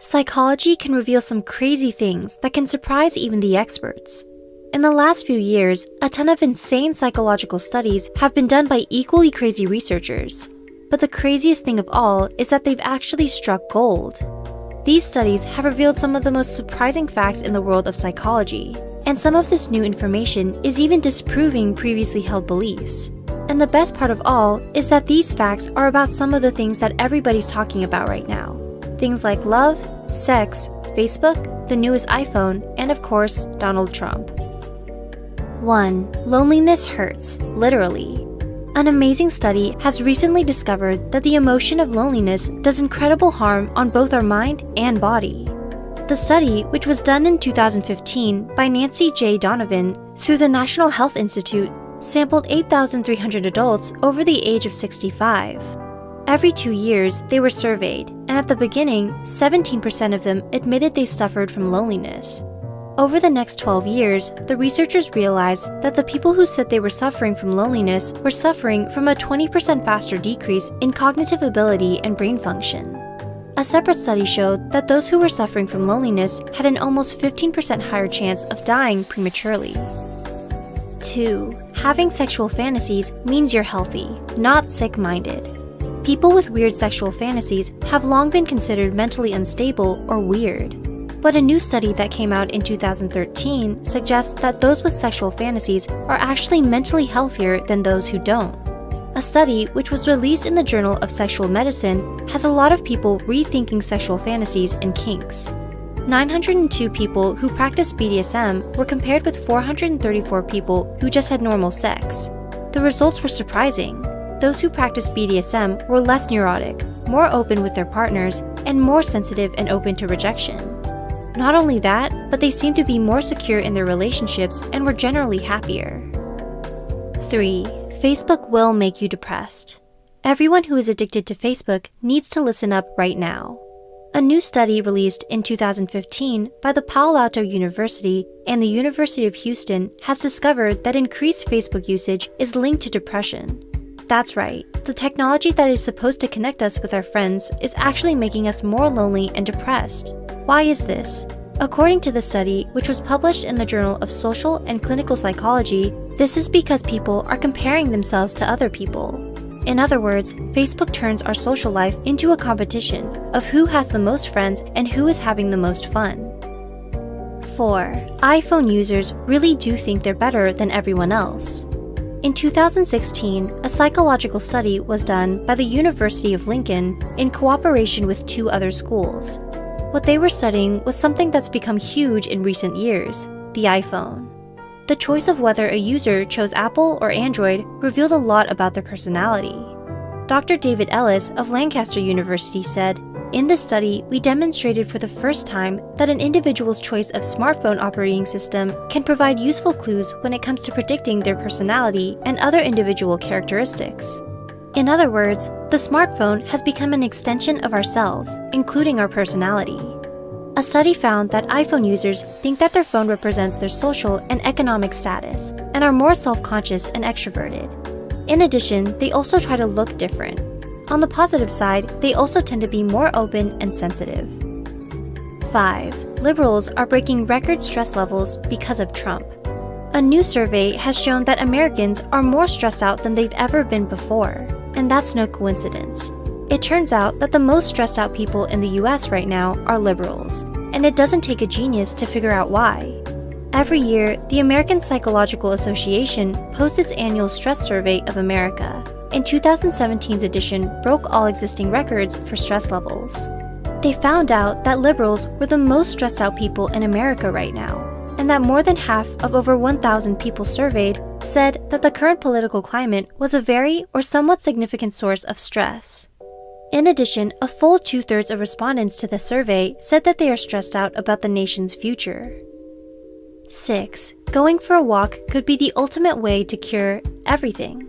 Psychology can reveal some crazy things that can surprise even the experts. In the last few years, a ton of insane psychological studies have been done by equally crazy researchers. But the craziest thing of all is that they've actually struck gold. These studies have revealed some of the most surprising facts in the world of psychology, and some of this new information is even disproving previously held beliefs. And the best part of all is that these facts are about some of the things that everybody's talking about right now. Things like love, sex, Facebook, the newest iPhone, and of course, Donald Trump. 1. Loneliness hurts, literally. An amazing study has recently discovered that the emotion of loneliness does incredible harm on both our mind and body. The study, which was done in 2015 by Nancy J. Donovan through the National Health Institute, sampled 8,300 adults over the age of 65. Every 2 years, they were surveyed, and at the beginning, 17% of them admitted they suffered from loneliness. Over the next 12 years, the researchers realized that the people who said they were suffering from loneliness were suffering from a 20% faster decrease in cognitive ability and brain function. A separate study showed that those who were suffering from loneliness had an almost 15% higher chance of dying prematurely. 2. Having sexual fantasies means you're healthy, not sick-minded. People with weird sexual fantasies have long been considered mentally unstable or weird. But a new study that came out in 2013 suggests that those with sexual fantasies are actually mentally healthier than those who don't. A study, which was released in the Journal of Sexual Medicine, has a lot of people rethinking sexual fantasies and kinks. 902 people who practiced BDSM were compared with 434 people who just had normal sex. The results were surprising. Those who practiced BDSM were less neurotic, more open with their partners, and more sensitive and open to rejection. Not only that, but they seemed to be more secure in their relationships and were generally happier. 3. Facebook will make you depressed. Everyone who is addicted to Facebook needs to listen up right now. A new study released in 2015 by the Palo Alto University and the University of Houston has discovered that increased Facebook usage is linked to depression. That's right, the technology that is supposed to connect us with our friends is actually making us more lonely and depressed. Why is this? According to the study, which was published in the Journal of Social and Clinical Psychology, this is because people are comparing themselves to other people. In other words, Facebook turns our social life into a competition of who has the most friends and who is having the most fun. 4. iPhone users really do think they're better than everyone else. In 2016, a psychological study was done by the University of Lincoln in cooperation with 2 other schools. What they were studying was something that's become huge in recent years, the iPhone. The choice of whether a user chose Apple or Android revealed a lot about their personality. Dr. David Ellis of Lancaster University said, "In this study, we demonstrated for the first time that an individual's choice of smartphone operating system can provide useful clues when it comes to predicting their personality and other individual characteristics." In other words, the smartphone has become an extension of ourselves, including our personality. A study found that iPhone users think that their phone represents their social and economic status and are more self-conscious and extroverted. In addition, they also try to look different. On the positive side, they also tend to be more open and sensitive. 5. Liberals are breaking record stress levels because of Trump. A new survey has shown that Americans are more stressed out than they've ever been before, and that's no coincidence. It turns out that the most stressed out people in the US right now are liberals, and it doesn't take a genius to figure out why. Every year, the American Psychological Association posts its annual stress survey of America, and 2017's edition broke all existing records for stress levels. They found out that liberals were the most stressed out people in America right now, and that more than half of over 1,000 people surveyed said that the current political climate was a very or somewhat significant source of stress. In addition, a full 2/3 of respondents to the survey said that they are stressed out about the nation's future. 6. Going for a walk could be the ultimate way to cure everything.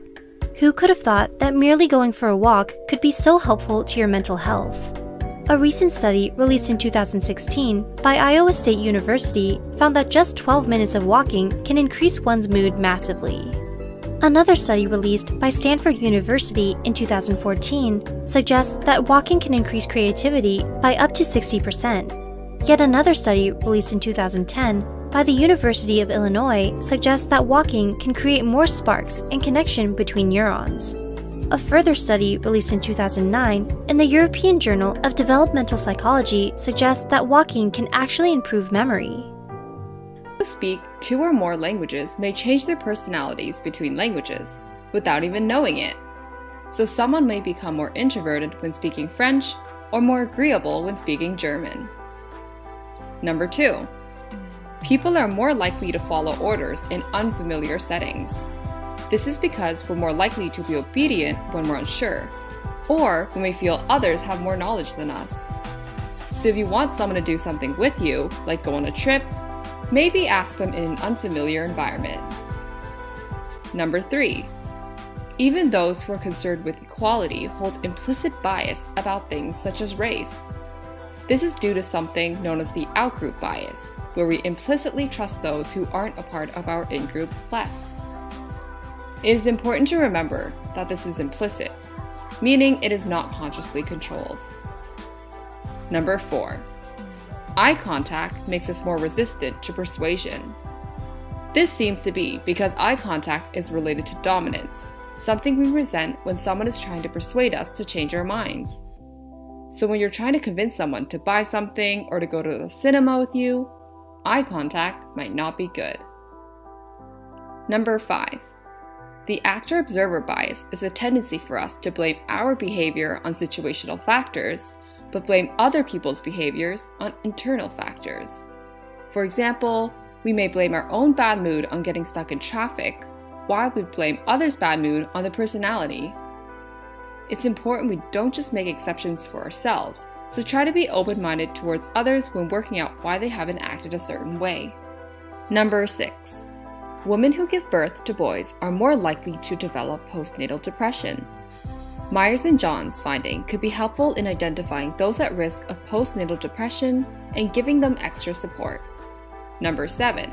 Who could have thought that merely going for a walk could be so helpful to your mental health? A recent study released in 2016 by Iowa State University found that just 12 minutes of walking can increase one's mood massively. Another study released by Stanford University in 2014 suggests that walking can increase creativity by up to 60%. Yet another study released in 2010 by the University of Illinois suggests that walking can create more sparks and connection between neurons. A further study released in 2009 in the European Journal of Developmental Psychology suggests that walking can actually improve memory. Who speak 2 or more languages may change their personalities between languages without even knowing it. So someone may become more introverted when speaking French or more agreeable when speaking German. Number 2. People are more likely to follow orders in unfamiliar settings. This is because we're more likely to be obedient when we're unsure, or when we feel others have more knowledge than us. So if you want someone to do something with you, like go on a trip, maybe ask them in an unfamiliar environment. Number 3. Even those who are concerned with equality hold implicit bias about things such as race. This is due to something known as the outgroup bias, where we implicitly trust those who aren't a part of our in-group less. It is important to remember that this is implicit, meaning it is not consciously controlled. Number 4. Eye contact makes us more resistant to persuasion. This seems to be because eye contact is related to dominance, something we resent when someone is trying to persuade us to change our minds. So when you're trying to convince someone to buy something or to go to the cinema with you, eye contact might not be good. Number 5. The actor-observer bias is a tendency for us to blame our behavior on situational factors, but blame other people's behaviors on internal factors. For example, we may blame our own bad mood on getting stuck in traffic, while we blame others' bad mood on their personality. It's important we don't just make exceptions for ourselves, so try to be open-minded towards others when working out why they haven't acted a certain way. Number 6. Women who give birth to boys are more likely to develop postnatal depression. Myers and John's finding could be helpful in identifying those at risk of postnatal depression and giving them extra support. Number 7.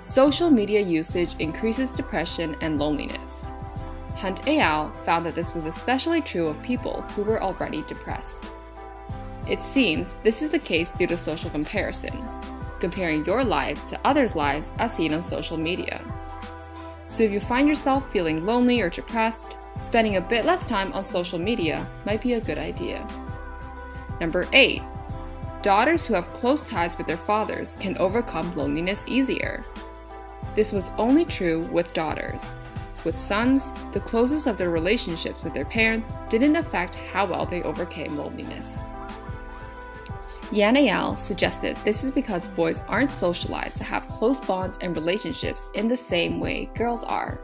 Social media usage increases depression and loneliness. Hunt et al. Found that this was especially true of people who were already depressed. It seems this is the case due to social comparison, comparing your lives to others' lives as seen on social media. So if you find yourself feeling lonely or depressed, spending a bit less time on social media might be a good idea. Number 8. Daughters who have close ties with their fathers can overcome loneliness easier. This was only true with daughters. With sons, the closeness of their relationships with their parents didn't affect how well they overcame loneliness. Yan et al. Suggested this is because boys aren't socialized to have close bonds and relationships in the same way girls are.